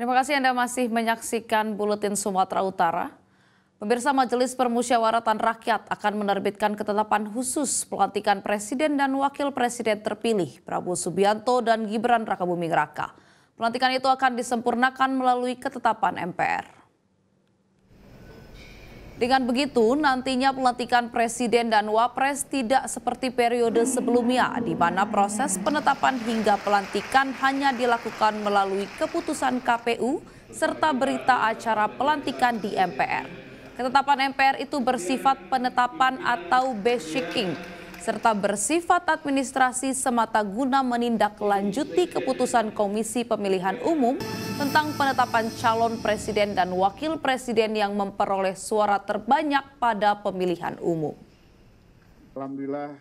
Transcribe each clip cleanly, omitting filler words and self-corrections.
Terima kasih Anda masih menyaksikan Buletin Sumatera Utara. Pemirsa Majelis Permusyawaratan Rakyat akan menerbitkan ketetapan khusus pelantikan Presiden dan Wakil Presiden terpilih Prabowo Subianto dan Gibran Rakabuming Raka. Pelantikan itu akan disempurnakan melalui ketetapan MPR. Dengan begitu, nantinya pelantikan Presiden dan Wapres tidak seperti periode sebelumnya, di mana proses penetapan hingga pelantikan hanya dilakukan melalui keputusan KPU serta berita acara pelantikan di MPR. Ketetapan MPR itu bersifat penetapan atau basicking, serta bersifat administrasi semata guna menindaklanjuti keputusan Komisi Pemilihan Umum tentang penetapan calon presiden dan wakil presiden yang memperoleh suara terbanyak pada pemilihan umum. Alhamdulillah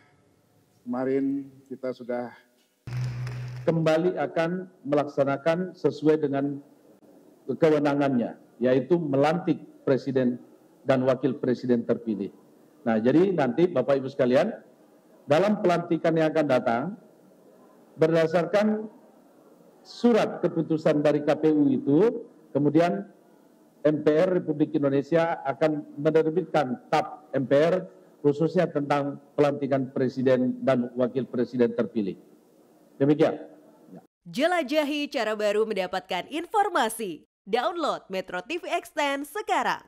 kemarin kita sudah kembali akan melaksanakan sesuai dengan kewenangannya, yaitu melantik presiden dan wakil presiden terpilih. Nah, jadi nanti Bapak Ibu sekalian, dalam pelantikan yang akan datang, berdasarkan surat keputusan dari KPU itu, kemudian MPR Republik Indonesia akan menerbitkan TAP MPR khususnya tentang pelantikan presiden dan wakil presiden terpilih. Demikian. Jelajahi cara baru mendapatkan informasi. Download Metro TV Extend sekarang.